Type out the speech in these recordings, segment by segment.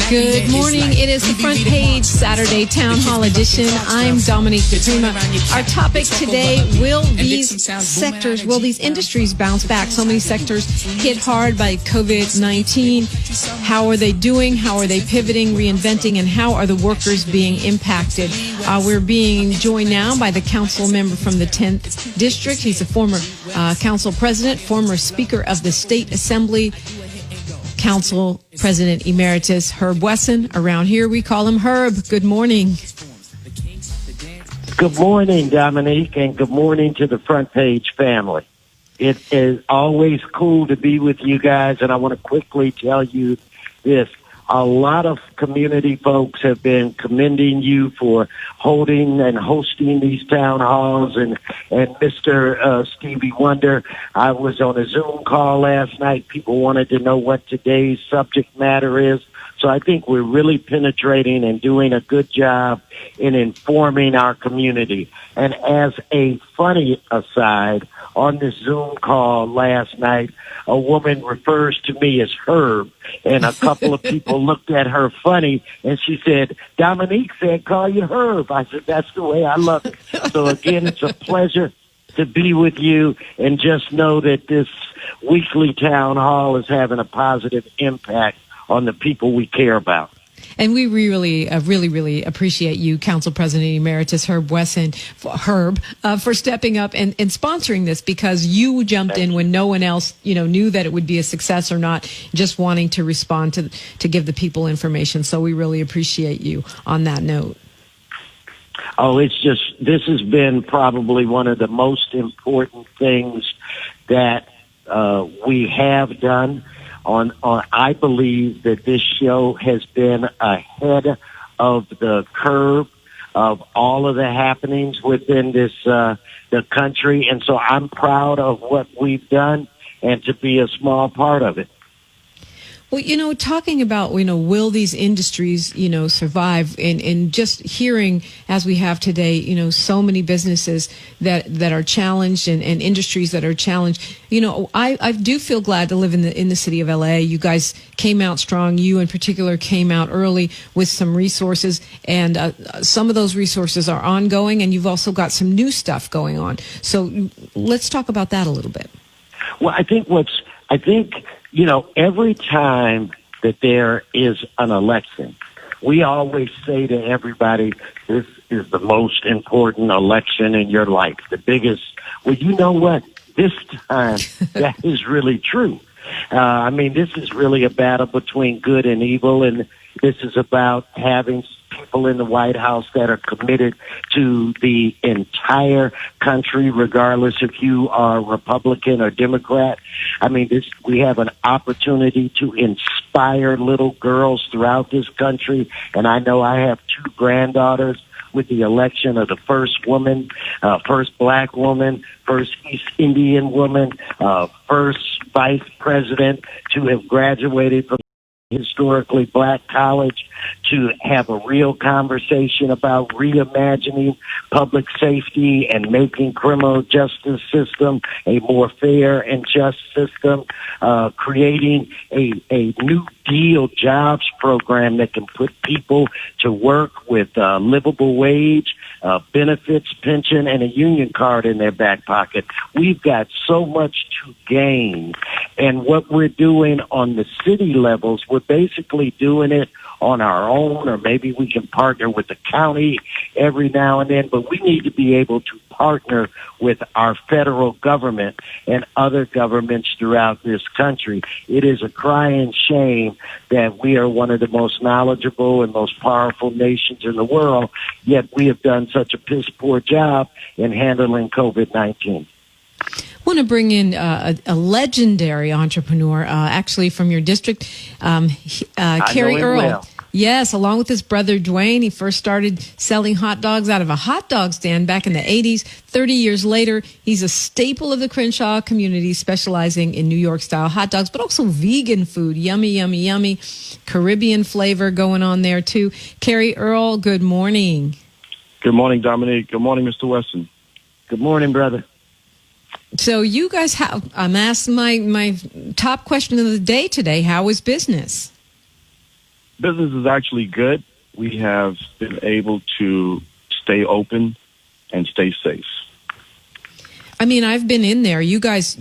Good morning. It is the Front Page Saturday Town Hall edition. I'm Dominique DiPrima. Our topic today, will these industries bounce back? So many sectors hit hard by COVID-19. How are they doing? How are they pivoting, reinventing, and how are the workers being impacted? We're being joined now by the council member from the 10th District. He's a former council president, former Speaker of the State Assembly, Council President Emeritus Herb Wesson. Around here, we call him Herb. Good morning. Good morning, Dominique, and good morning to the Front Page family. It is always cool to be with you guys, and I want to quickly tell you this. A lot of community folks have been commending you for holding and hosting these town halls. And Mr. Stevie Wonder, I was on a Zoom call last night. People wanted to know what today's subject matter is. So I think we're really penetrating and doing a good job in informing our community. And as a funny aside, on this Zoom call last night, a woman refers to me as Herb, and a couple of people looked at her funny, and she said, Dominique said, call you Herb. I said, that's the way I love it. So again, it's a pleasure to be with you, and just know that this weekly town hall is having a positive impact on the people we care about. And we really appreciate you, Council President Emeritus Herb Wesson, for stepping up and sponsoring this, because you jumped in when no one else, knew that it would be a success or not, just wanting to respond to give the people information. So we really appreciate you on that note. Oh, this has been probably one of the most important things that we have done. I believe that this show has been ahead of the curve of all of the happenings within the country, and so I'm proud of what we've done and to be a small part of it. Well, talking about, will these industries, survive, and just hearing, as we have today, so many businesses that are challenged and industries that are challenged. I do feel glad to live in the city of LA. You guys came out strong. You in particular came out early with some resources, and some of those resources are ongoing, and you've also got some new stuff going on. So let's talk about that a little bit. Well, I think every time that there is an election, we always say to everybody, this is the most important election in your life, the biggest. Well, you know what? This time, that is really true. This is really a battle between good and evil, and this is about having people in the White House that are committed to the entire country, regardless if you are Republican or Democrat. We have an opportunity to inspire little girls throughout this country, and I know I have two granddaughters with the election of the first woman, first black woman, first East Indian woman, first vice president to have graduated from historically black college, to have a real conversation about reimagining public safety and making criminal justice system a more fair and just system, creating a new deal jobs program that can put people to work with livable wage, benefits, pension, and a union card in their back pocket. We've got so much to gain. And what we're doing on the city levels, we're basically doing it on our own, or maybe we can partner with the county every now and then, but we need to be able to partner with our federal government and other governments throughout this country. It is a crying shame that we are one of the most knowledgeable and most powerful nations in the world, yet we have done such a piss poor job in handling COVID-19. I want to bring in a legendary entrepreneur, actually from your district, Cary Earle. Well. Yes, along with his brother Dwayne. He first started selling hot dogs out of a hot dog stand back in the 80s. 30 years later, he's a staple of the Crenshaw community, specializing in New York-style hot dogs, but also vegan food. Yummy, yummy, yummy. Caribbean flavor going on there, too. Cary Earle, good morning. Good morning, Dominique. Good morning, Mr. Wesson. Good morning, brother. So you guys have, I'm asking my top question of the day today. How is business? Business is actually good. We have been able to stay open and stay safe. I mean, I've been in there. You guys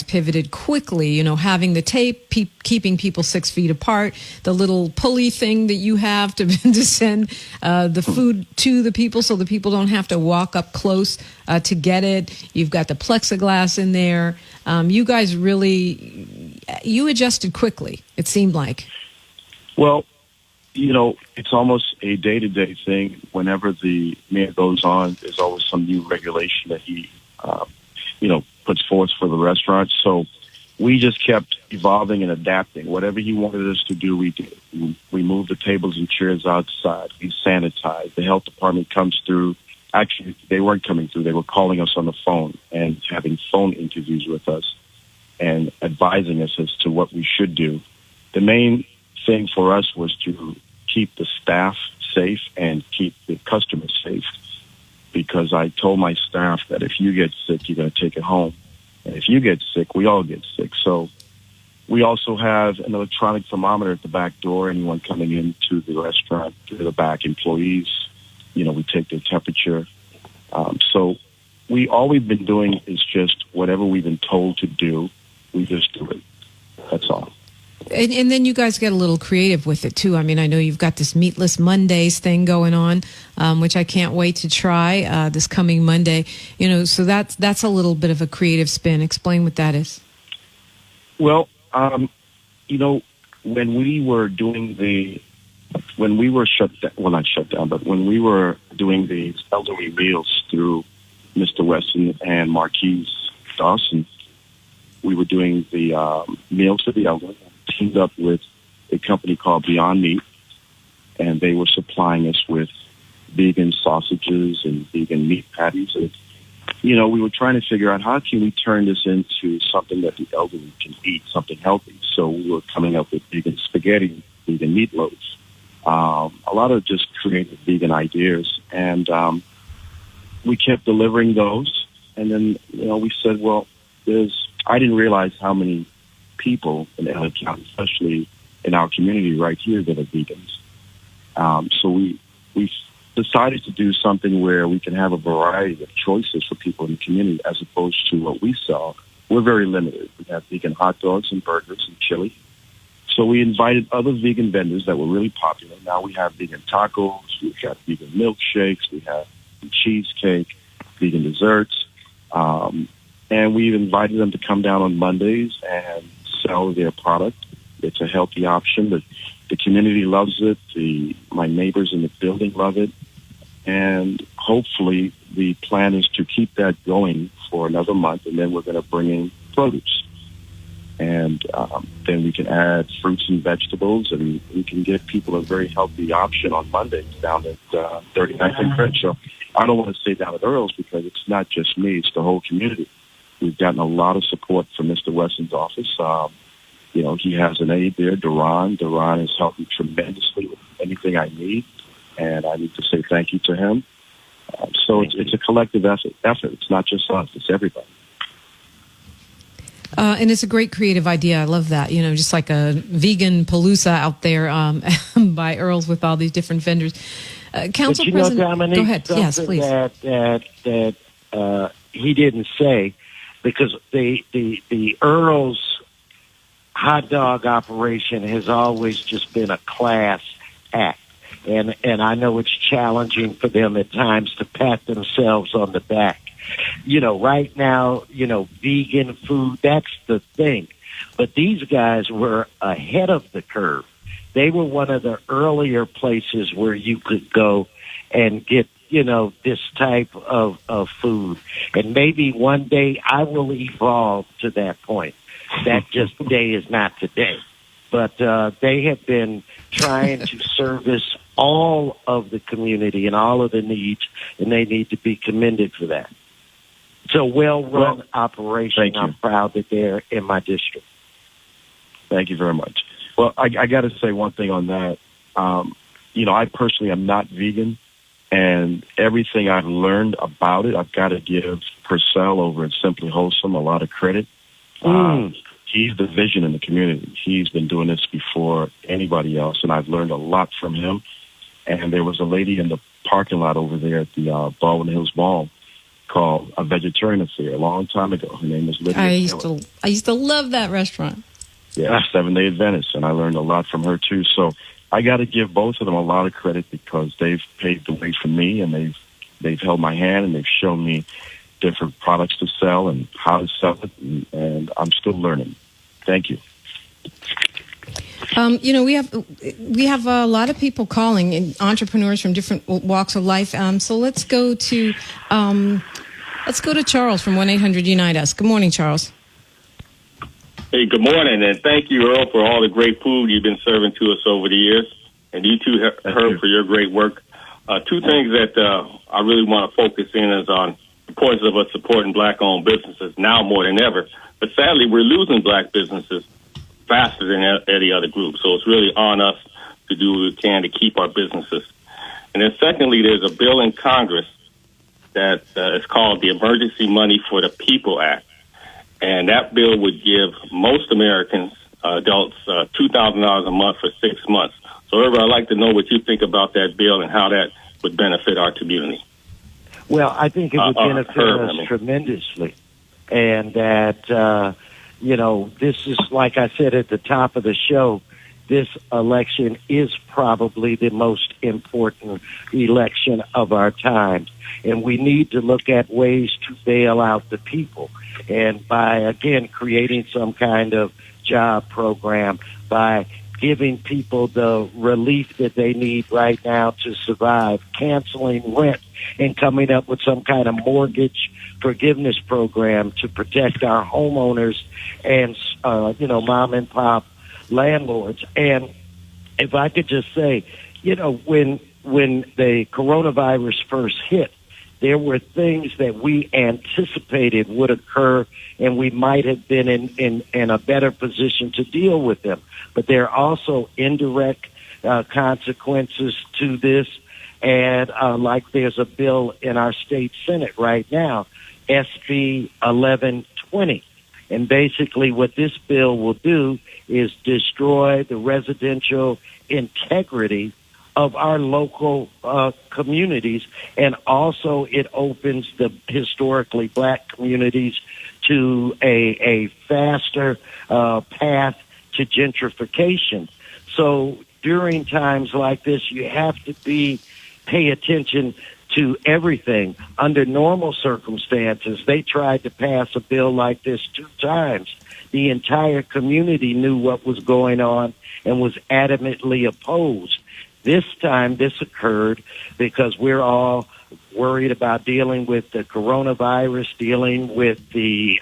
pivoted quickly, having the tape, keeping people 6 feet apart, the little pulley thing that you have to send the food to the people so the people don't have to walk up close to get it. You've got the plexiglass in there. You guys you adjusted quickly, it seemed like. Well, it's almost a day-to-day thing. Whenever the mayor goes on, there's always some new regulation that he puts forth for the restaurants. So we just kept evolving and adapting. Whatever he wanted us to do, we did. We moved the tables and chairs outside. We sanitized. The health department comes through. Actually, they weren't coming through. They were calling us on the phone and having phone interviews with us and advising us as to what we should do. The main thing for us was to keep the staff safe and keep the customers safe. Because I told my staff that if you get sick, you're going to take it home. And if you get sick, we all get sick. So we also have an electronic thermometer at the back door. Anyone coming into the restaurant, the back employees, we take their temperature. So all we've been doing is just whatever we've been told to do, we just do it. That's all. And then you guys get a little creative with it, too. I mean, I know you've got this Meatless Mondays thing going on, which I can't wait to try this coming Monday. So that's a little bit of a creative spin. Explain what that is. Well, when we were shut down, well, not shut down, but when we were doing the elderly meals through Mr. Wesson and Marquise Dawson, we were doing the meals for the elderly. Teamed up with a company called Beyond Meat, and they were supplying us with vegan sausages and vegan meat patties. And, we were trying to figure out how can we turn this into something that the elderly can eat, something healthy. So we were coming up with vegan spaghetti, vegan meatloaves, a lot of just creative vegan ideas. And we kept delivering those. And then, we said, well, I didn't realize how many people in LA County, especially in our community right here, that are vegans. So we decided to do something where we can have a variety of choices for people in the community as opposed to what we sell. We're very limited. We have vegan hot dogs and burgers and chili. So we invited other vegan vendors that were really popular. Now we have vegan tacos, we've got vegan milkshakes, we have cheesecake, vegan desserts. And we've invited them to come down on Mondays and sell their product. It's a healthy option. The community loves it. My neighbors in the building love it. And hopefully the plan is to keep that going for another month, and then we're going to bring in produce. And then we can add fruits and vegetables, and we can give people a very healthy option on Mondays down at 39th and Crenshaw. I don't want to say down at Earle's because it's not just me, it's the whole community. We've gotten a lot of support from Mr. Wesson's office. He has an aide there, Duran. Duran has helped me tremendously with anything I need, and I need to say thank you to him. So it's a collective effort. It's not just us, it's everybody. And it's a great creative idea. I love that. Just like a vegan palooza out there by Earle's with all these different vendors. Council President, Dominique, go ahead. Yes, please. That he didn't say, because the Earle's hot dog operation has always just been a class act. And I know it's challenging for them at times to pat themselves on the back. Right now, vegan food, that's the thing. But these guys were ahead of the curve. They were one of the earlier places where you could go and get, this type of food. And maybe one day I will evolve to that point. That just day is not today. But they have been trying to service all of the community and all of the needs, and they need to be commended for that. It's a well-run operation. I'm proud that they're in my district. Thank you very much. Well, I got to say one thing on that. I personally am not vegan, and everything I've learned about it, I've got to give Purcell over at Simply Wholesome a lot of credit. he's the vision in the community. He's been doing this before anybody else, and I've learned a lot from him. And there was a lady in the parking lot over there at the Baldwin Hills Mall called A Vegetarian Affair a long time ago. Her name was Lydia. I used to love that restaurant. Yeah, 7-Day Adventist, and I learned a lot from her too. So I got to give both of them a lot of credit because they've paved the way for me, and they've held my hand, and they've shown me different products to sell and how to sell it, and I'm still learning. Thank you. We have a lot of people calling, and entrepreneurs from different walks of life. So let's go to Charles from 1-800-UNITE-US. Good morning, Charles. Hey, good morning, and thank you, Earl, for all the great food you've been serving to us over the years, and you too, Herb, for your great work. Two things that I really want to focus in is on the importance of us supporting black-owned businesses now more than ever. But sadly, we're losing black businesses faster than any other group. So it's really on us to do what we can to keep our businesses. And then secondly, there's a bill in Congress that is called the Emergency Money for the People Act. And that bill would give most Americans, adults, $2,000 a month for 6 months. So, Irva, I'd like to know what you think about that bill and how that would benefit our community. Well, I think it would benefit us tremendously. And that, this is, like I said at the top of the show, this election is probably the most important election of our time. And we need to look at ways to bail out the people. And by, again, creating some kind of job program, by giving people the relief that they need right now to survive, canceling rent, and coming up with some kind of mortgage forgiveness program to protect our homeowners and, mom and pop landlords. And if I could just say, when the coronavirus first hit, there were things that we anticipated would occur, and we might have been in a better position to deal with them. But there are also indirect consequences to this. And like there's a bill in our state Senate right now, SB 1120. And basically what this bill will do is destroy the residential integrity of our local communities, and also it opens the historically black communities to a faster path to gentrification. So during times like this, you have to pay attention to everything. Under normal circumstances, they tried to pass a bill like this 2 times. The entire community knew what was going on and was adamantly opposed. This time, this occurred because we're all worried about dealing with the coronavirus, dealing with the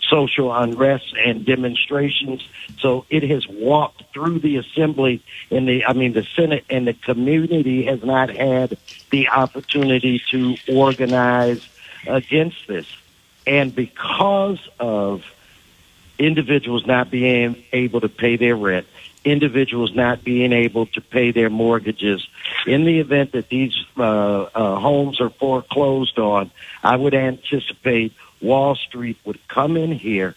social unrest and demonstrations. So it has walked through the assembly the Senate, and the community has not had the opportunity to organize against this. And because of individuals not being able to pay their rent, individuals not being able to pay their mortgages, in the event that these homes are foreclosed on, I would anticipate Wall Street would come in here,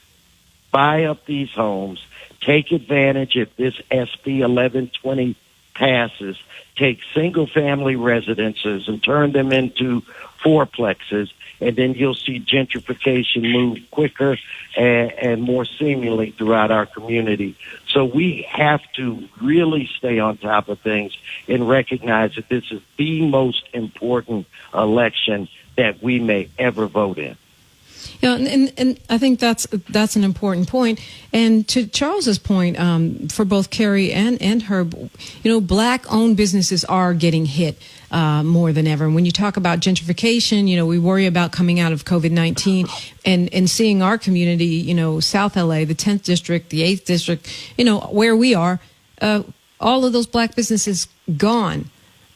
buy up these homes, take advantage if this SB 1120 passes, take single-family residences and turn them into fourplexes, and then you'll see gentrification move quicker and more seamlessly throughout our community. So we have to really stay on top of things and recognize that this is the most important election that we may ever vote in. Yeah, and I think that's an important point. And to Charles's point, for both Cary and Herb, black-owned businesses are getting hit more than ever. And when you talk about gentrification, we worry about coming out of COVID-19 and seeing our community, South LA, the 10th district, the 8th district, where we are, all of those black businesses gone.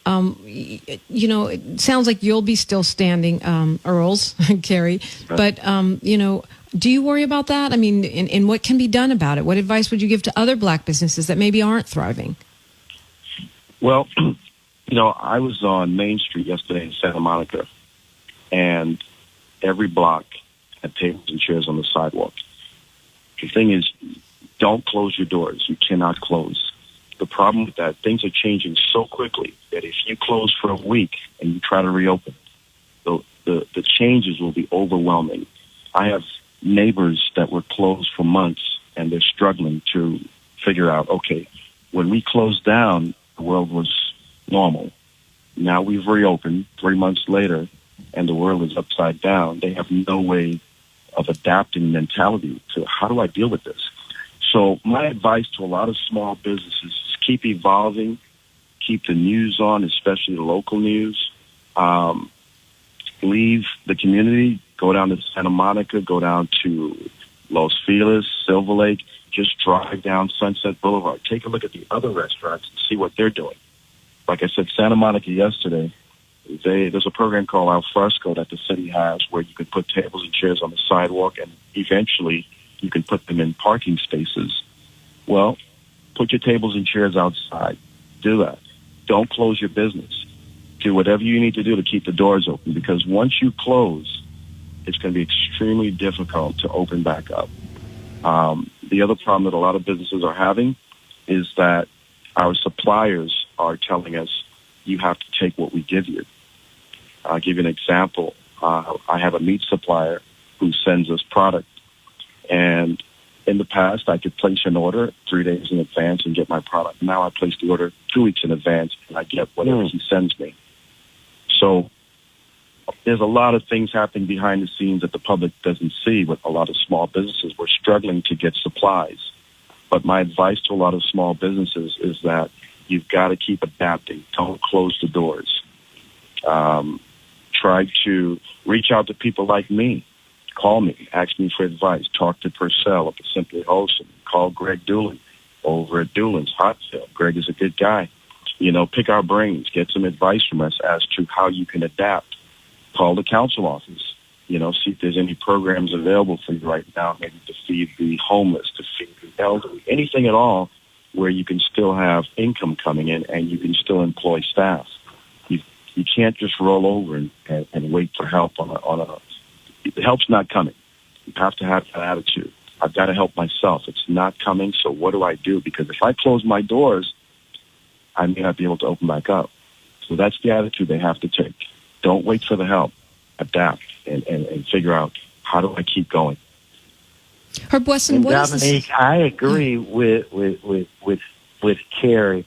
It sounds like you'll be still standing, Earls, Cary, but, do you worry about that? I mean, and what can be done about it? What advice would you give to other black businesses that maybe aren't thriving? Well, I was on Main Street yesterday in Santa Monica, and every block had tables and chairs on the sidewalk. The thing is, don't close your doors. You cannot close. The problem with that, things are changing so quickly that if you close for a week and you try to reopen, the changes will be overwhelming. I have neighbors that were closed for months, and they're struggling to figure out, okay, when we closed down, the world was normal. Now we've reopened 3 months later, and the world is upside down. They have no way of adapting mentality to how do I deal with this? So my advice to a lot of small businesses is keep evolving, keep the news on, especially the local news. Leave the community, go down to Santa Monica, go down to Los Feliz, Silver Lake, just drive down Sunset Boulevard. Take a look at the other restaurants and see what they're doing. Like I said, Santa Monica yesterday, there's a program called Al Fresco that the city has where you can put tables and chairs on the sidewalk, and eventually you can put them in parking spaces. Well, put your tables and chairs outside. Do that. Don't close your business. Do whatever you need to do to keep the doors open, because once you close, it's going to be extremely difficult to open back up. The other problem that a lot of businesses are having is that our suppliers are telling us, you have to take what we give you. I'll give you an example. I have a meat supplier who sends us product. And in the past, I could place an order 3 days in advance and get my product. Now I place the order 2 weeks in advance, and I get whatever he sends me. So there's a lot of things happening behind the scenes that the public doesn't see with a lot of small businesses. We're struggling to get supplies. But my advice to a lot of small businesses is that you've got to keep adapting. Don't close the doors. Try to reach out to people like me. Call me. Ask me for advice. Talk to Purcell up at Simply Wholesome. Call Greg Doolin over at Doolin's Hot Sale. Greg is a good guy. You know, pick our brains. Get some advice from us as to how you can adapt. Call the council office. You know, see if there's any programs available for you right now, maybe to feed the homeless, to feed the elderly, anything at all where you can still have income coming in and you can still employ staff. You can't just roll over and wait for help the help's not coming. You have to have that attitude. I've got to help myself. It's not coming, so what do I do? Because if I close my doors, I may not be able to open back up. So that's the attitude they have to take. Don't wait for the help. Adapt and figure out, how do I keep going? Herb Wesson, what is Dominique, I agree with Cary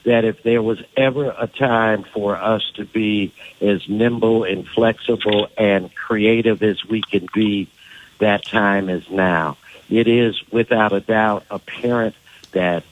that if there was ever a time for us to be as nimble and flexible and creative as we can be, that time is now. It is without a doubt apparent that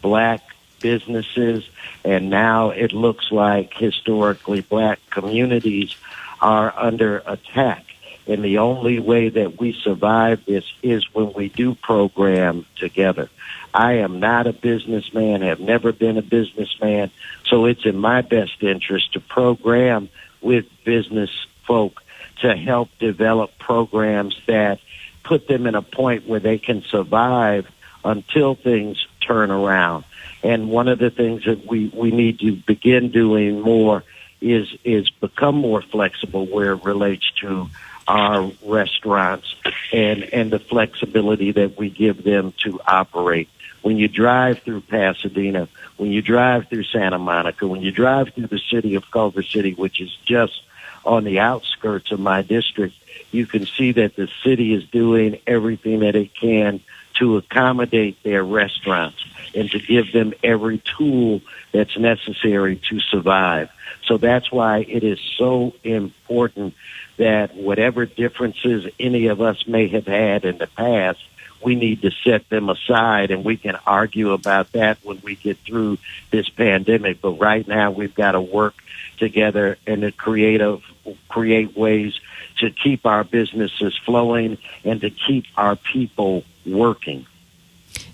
black businesses, and now it looks like historically black communities, are under attack. And the only way that we survive this is when we do program together. I am not a businessman, have never been a businessman, so it's in my best interest to program with business folk to help develop programs that put them in a point where they can survive until things turn around. And one of the things that we need to begin doing more is become more flexible where it relates to our restaurants and the flexibility that we give them to operate. When you drive through Pasadena, when you drive through Santa Monica, when you drive through the city of Culver City, which is just on the outskirts of my district, you can see that the city is doing everything that it can to accommodate their restaurants and to give them every tool that's necessary to survive. So that's why it is so important that whatever differences any of us may have had in the past, we need to set them aside, and we can argue about that when we get through this pandemic. But right now, we've got to work together and to create ways to keep our businesses flowing and to keep our people working.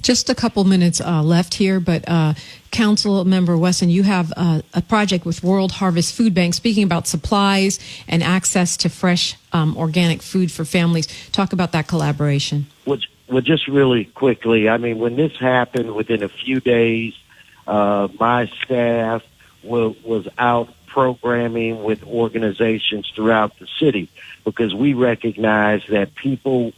Just a couple minutes left here, but Council Member Wesson, you have a project with World Harvest Food Bank speaking about supplies and access to fresh organic food for families. Talk about that collaboration. Well, just really quickly, I mean, when this happened, within a few days, my staff was out programming with organizations throughout the city, because we recognize that people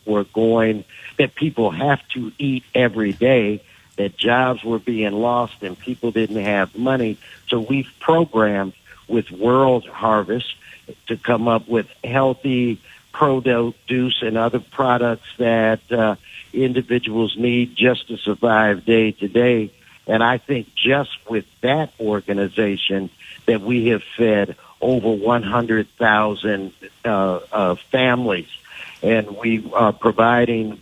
have to eat every day, that jobs were being lost and people didn't have money. So we've programmed with World Harvest to come up with healthy produce and other products that individuals need just to survive day to day. And I think just with that organization that we have fed over 100,000 families. And we are providing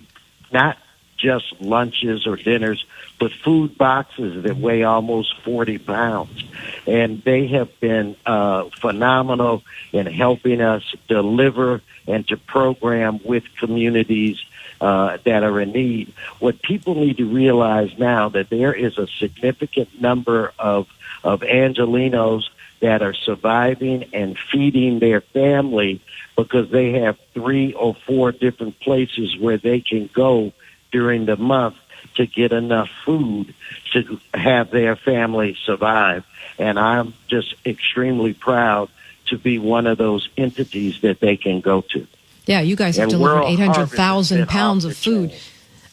not just lunches or dinners, but food boxes that weigh almost 40 pounds. And they have been phenomenal in helping us deliver and to program with communities that are in need. What people need to realize now, that there is a significant number of Angelenos that are surviving and feeding their family because they have 3 or 4 different places where they can go during the month to get enough food to have their family survive. And I'm just extremely proud to be one of those entities that they can go to. Yeah, you guys have delivered 800,000 pounds of food.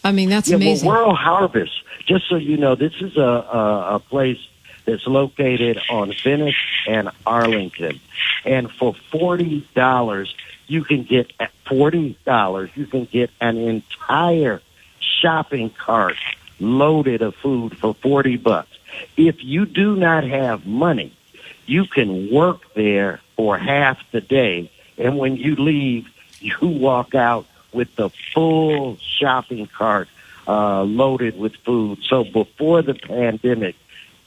I mean, that's amazing. Well, World Harvest, just so you know, this is a place that's located on Venice and Arlington. And for $40, you can get an entire shopping cart loaded of food for $40. If you do not have money, you can work there for half the day, and when you leave, you walk out with the full shopping cart loaded with food. So before the pandemic,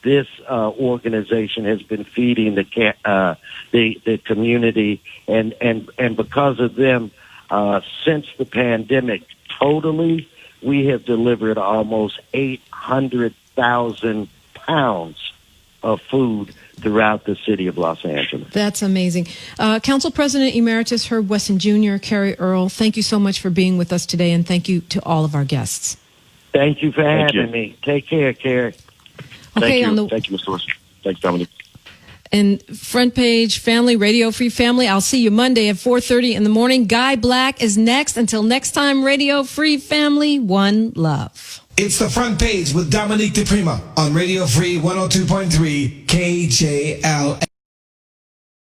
this organization has been feeding the community, and because of them, since the pandemic, totally, we have delivered almost 800,000 pounds of food throughout the city of Los Angeles. That's amazing. Council President Emeritus Herb Wesson Jr., Cary Earle, thank you so much for being with us today, and thank you to all of our guests. Thank you for having me. Take care, Cary. Okay, Thank you, Mr. Wesson. Thanks, Dominique. And Front Page Family, Radio Free Family, I'll see you Monday at 4:30 in the morning. Guy Black is next. Until next time, Radio Free Family, one love. It's the Front Page with Dominique DiPrima on Radio Free 102.3 KJLH.